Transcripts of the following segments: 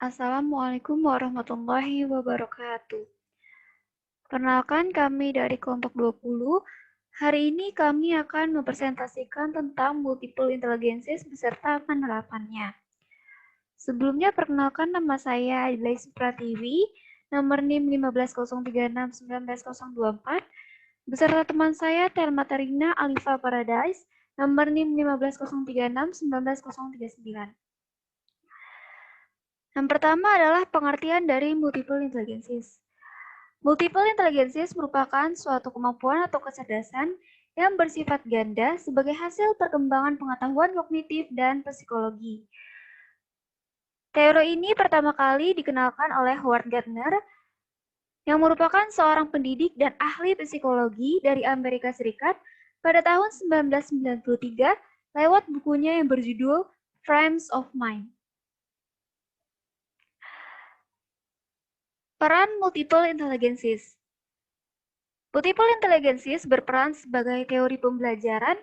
Assalamualaikum warahmatullahi wabarakatuh. Perkenalkan kami dari kelompok 20. Hari ini kami akan mempresentasikan tentang multiple intelligences beserta penerapannya. Sebelumnya perkenalkan nama saya Adilai Supratiwi, nomor NIM 1503699024, beserta teman saya Telma Tarina Alifa Paradise, nomor NIM 1503699039. Yang pertama adalah pengertian dari multiple intelligences. Multiple intelligences merupakan suatu kemampuan atau kecerdasan yang bersifat ganda sebagai hasil perkembangan pengetahuan kognitif dan psikologi. Teori ini pertama kali dikenalkan oleh Howard Gardner, yang merupakan seorang pendidik dan ahli psikologi dari Amerika Serikat pada tahun 1993 lewat bukunya yang berjudul Frames of Mind. Peran multiple intelligences. Multiple intelligences berperan sebagai teori pembelajaran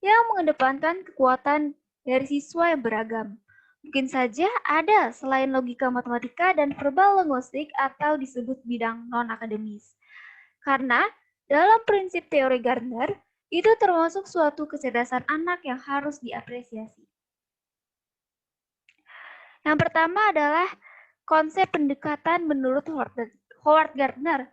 yang mengedepankan kekuatan dari siswa yang beragam. Mungkin saja ada selain logika matematika dan verbal linguistik atau disebut bidang non-akademis. Karena dalam prinsip teori Gardner, itu termasuk suatu kecerdasan anak yang harus diapresiasi. Yang pertama adalah konsep pendekatan menurut Howard Gardner.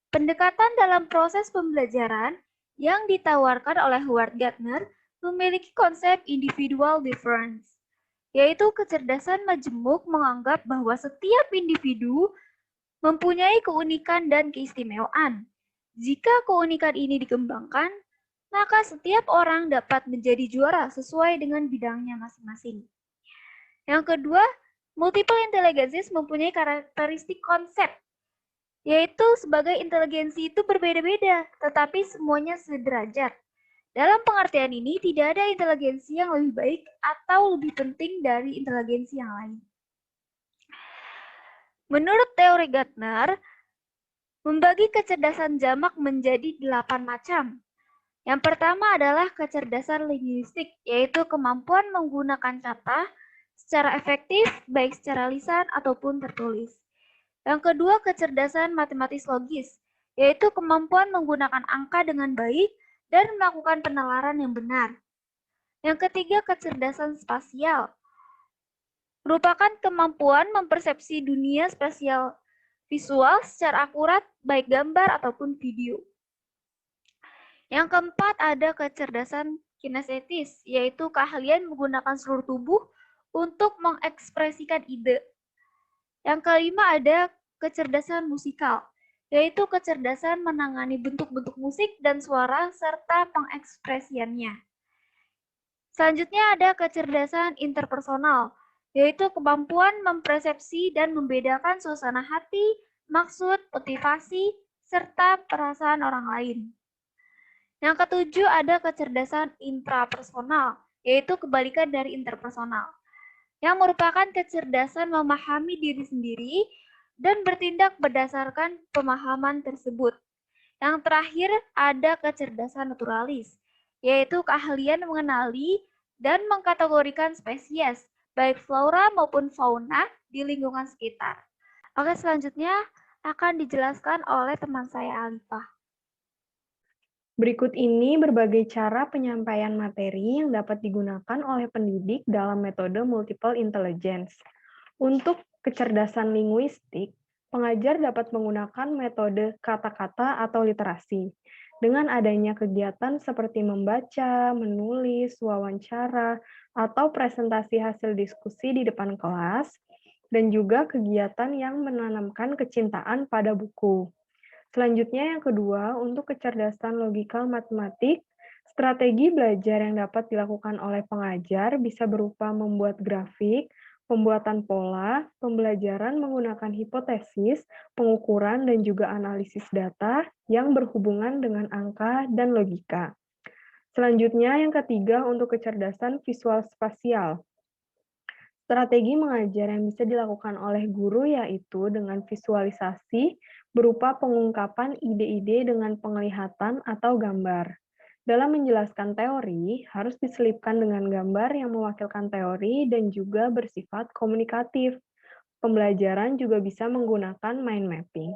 Pendekatan dalam proses pembelajaran yang ditawarkan oleh Howard Gardner memiliki konsep individual difference, yaitu kecerdasan majemuk menganggap bahwa setiap individu mempunyai keunikan dan keistimewaan. Jika keunikan ini dikembangkan, maka setiap orang dapat menjadi juara sesuai dengan bidangnya masing-masing. Yang kedua, multiple intelligences mempunyai karakteristik konsep, yaitu sebagai inteligensi itu berbeda-beda, tetapi semuanya sederajat. Dalam pengertian ini, tidak ada inteligensi yang lebih baik atau lebih penting dari inteligensi yang lain. Menurut teori Gardner, membagi kecerdasan jamak menjadi 8 macam. Yang pertama adalah kecerdasan linguistik, yaitu kemampuan menggunakan kata secara efektif, baik secara lisan ataupun tertulis. Yang kedua, kecerdasan matematis logis, yaitu kemampuan menggunakan angka dengan baik dan melakukan penalaran yang benar. Yang ketiga, kecerdasan spasial, merupakan kemampuan mempersepsi dunia spasial visual secara akurat, baik gambar ataupun video. Yang keempat, ada kecerdasan kinestetis, yaitu keahlian menggunakan seluruh tubuh untuk mengekspresikan ide. Yang kelima, ada kecerdasan musikal, yaitu kecerdasan menangani bentuk-bentuk musik dan suara serta pengekspresiannya. Selanjutnya ada kecerdasan interpersonal, yaitu kemampuan mempersepsi dan membedakan suasana hati, maksud, motivasi, serta perasaan orang lain. Yang ketujuh ada kecerdasan intrapersonal, yaitu kebalikan dari interpersonal, yang merupakan kecerdasan memahami diri sendiri dan bertindak berdasarkan pemahaman tersebut. Yang terakhir ada kecerdasan naturalis, yaitu keahlian mengenali dan mengkategorikan spesies, baik flora maupun fauna di lingkungan sekitar. Oke, selanjutnya akan dijelaskan oleh teman saya Alifah. Berikut ini berbagai cara penyampaian materi yang dapat digunakan oleh pendidik dalam metode multiple intelligence. Untuk kecerdasan linguistik, pengajar dapat menggunakan metode kata-kata atau literasi. Dengan adanya kegiatan seperti membaca, menulis, wawancara, atau presentasi hasil diskusi di depan kelas, dan juga kegiatan yang menanamkan kecintaan pada buku. Selanjutnya yang kedua, untuk kecerdasan logikal matematik, strategi belajar yang dapat dilakukan oleh pengajar bisa berupa membuat grafik, pembuatan pola, pembelajaran menggunakan hipotesis, pengukuran, dan juga analisis data yang berhubungan dengan angka dan logika. Selanjutnya yang ketiga, untuk kecerdasan visual spasial. Strategi mengajar yang bisa dilakukan oleh guru yaitu dengan visualisasi berupa pengungkapan ide-ide dengan penglihatan atau gambar. Dalam menjelaskan teori, harus diselipkan dengan gambar yang mewakilkan teori dan juga bersifat komunikatif. pembelajaran juga bisa menggunakan mind mapping.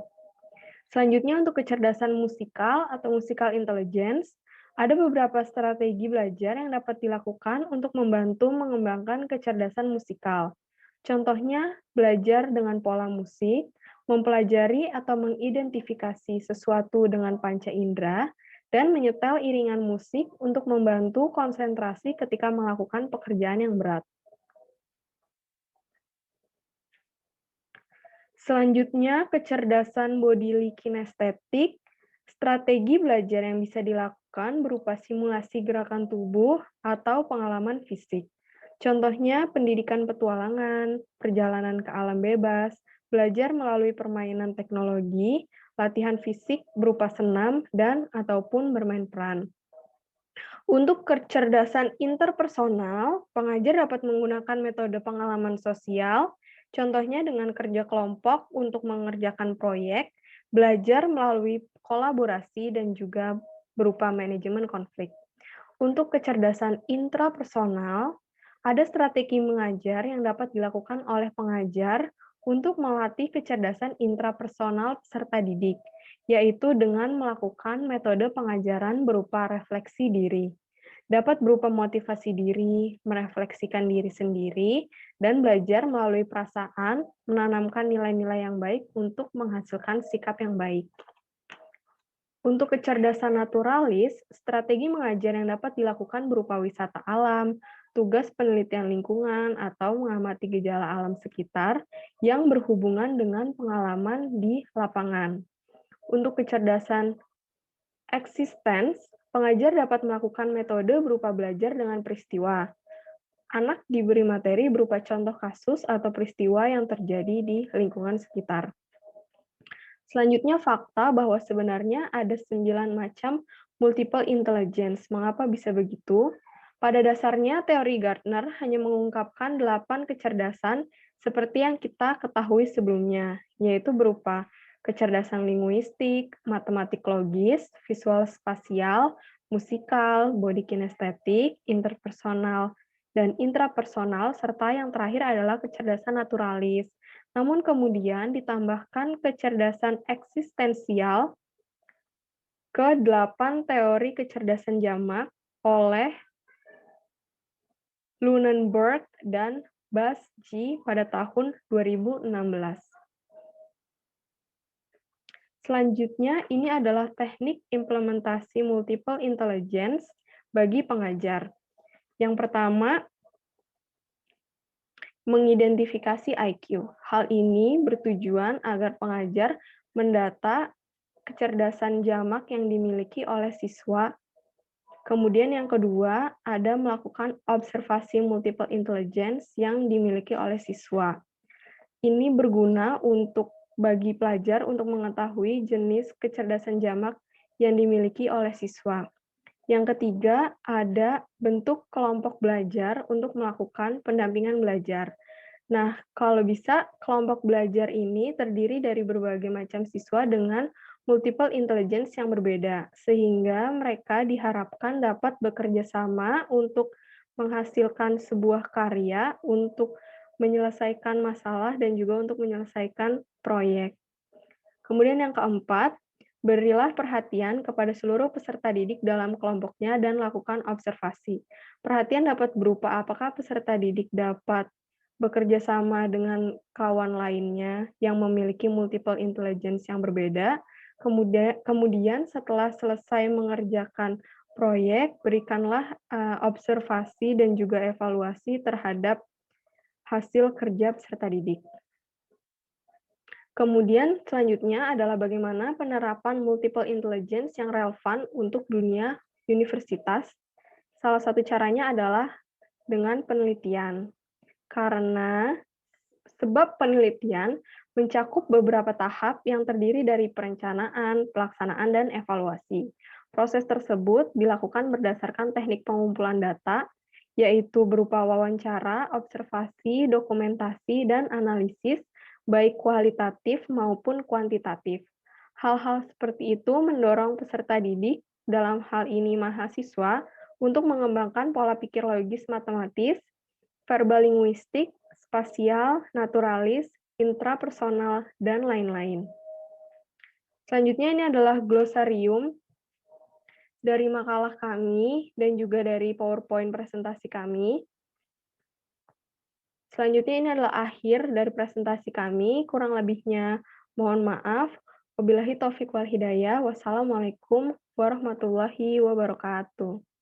Selanjutnya untuk kecerdasan musikal atau musical intelligence, ada beberapa strategi belajar yang dapat dilakukan untuk membantu mengembangkan kecerdasan musikal. Contohnya, belajar dengan pola musik, mempelajari atau mengidentifikasi sesuatu dengan panca indera, dan menyetel iringan musik untuk membantu konsentrasi ketika melakukan pekerjaan yang berat. Selanjutnya, kecerdasan bodily kinestetik, strategi belajar yang bisa dilakukan berupa simulasi gerakan tubuh atau pengalaman fisik. Contohnya, pendidikan petualangan, perjalanan ke alam bebas, belajar melalui permainan teknologi, latihan fisik berupa senam, dan ataupun bermain peran. Untuk kecerdasan interpersonal, pengajar dapat menggunakan metode pengalaman sosial, contohnya dengan kerja kelompok untuk mengerjakan proyek, belajar melalui kolaborasi, dan juga berupa manajemen konflik. Untuk kecerdasan intrapersonal, ada strategi mengajar yang dapat dilakukan oleh pengajar untuk melatih kecerdasan intrapersonal peserta didik, yaitu dengan melakukan metode pengajaran berupa refleksi diri. Dapat berupa motivasi diri, merefleksikan diri sendiri, dan belajar melalui perasaan, menanamkan nilai-nilai yang baik untuk menghasilkan sikap yang baik. Untuk kecerdasan naturalis, strategi mengajar yang dapat dilakukan berupa wisata alam, tugas penelitian lingkungan, atau mengamati gejala alam sekitar yang berhubungan dengan pengalaman di lapangan. Untuk kecerdasan existence, pengajar dapat melakukan metode berupa belajar dengan peristiwa. Anak diberi materi berupa contoh kasus atau peristiwa yang terjadi di lingkungan sekitar. Selanjutnya fakta bahwa sebenarnya ada 9 macam multiple intelligence. Mengapa bisa begitu? Pada dasarnya, teori Gartner hanya mengungkapkan 8 kecerdasan seperti yang kita ketahui sebelumnya, yaitu berupa kecerdasan linguistik, matematik logis, visual spasial, musikal, body kinestetik, interpersonal, dan intrapersonal, serta yang terakhir adalah kecerdasan naturalis. Namun kemudian ditambahkan kecerdasan eksistensial ke 8 teori kecerdasan jamak oleh Lunenburg dan Bas-G pada tahun 2016. Selanjutnya, ini adalah teknik implementasi multiple intelligence bagi pengajar. Yang pertama, mengidentifikasi IQ. Hal ini bertujuan agar pengajar mendata kecerdasan jamak yang dimiliki oleh siswa. Kemudian yang kedua, ada melakukan observasi multiple intelligence yang dimiliki oleh siswa. Ini berguna untuk bagi pelajar untuk mengetahui jenis kecerdasan jamak yang dimiliki oleh siswa. Yang ketiga, ada bentuk kelompok belajar untuk melakukan pendampingan belajar. Nah, kalau bisa, kelompok belajar ini terdiri dari berbagai macam siswa dengan multiple intelligence yang berbeda, sehingga mereka diharapkan dapat bekerja sama untuk menghasilkan sebuah karya, untuk menyelesaikan masalah, dan juga untuk menyelesaikan proyek. Kemudian yang keempat, berilah perhatian kepada seluruh peserta didik dalam kelompoknya dan lakukan observasi. Perhatian dapat berupa apakah peserta didik dapat bekerja sama dengan kawan lainnya yang memiliki multiple intelligence yang berbeda. Kemudian setelah selesai mengerjakan proyek, berikanlah observasi dan juga evaluasi terhadap hasil kerja peserta didik. Kemudian selanjutnya adalah bagaimana penerapan multiple intelligence yang relevan untuk dunia universitas. Salah satu caranya adalah dengan penelitian. Karena sebab penelitian mencakup beberapa tahap yang terdiri dari perencanaan, pelaksanaan, dan evaluasi. Proses tersebut dilakukan berdasarkan teknik pengumpulan data, yaitu berupa wawancara, observasi, dokumentasi, dan analisis, baik kualitatif maupun kuantitatif. Hal-hal seperti itu mendorong peserta didik, dalam hal ini mahasiswa, untuk mengembangkan pola pikir logis matematis, verbal linguistik, spasial, naturalis, intrapersonal, dan lain-lain. Selanjutnya ini adalah glosarium dari makalah kami dan juga dari PowerPoint presentasi kami. Selanjutnya ini adalah akhir dari presentasi kami. Kurang lebihnya mohon maaf. Wabillahi taufiq wal hidayah. Wassalamualaikum warahmatullahi wabarakatuh.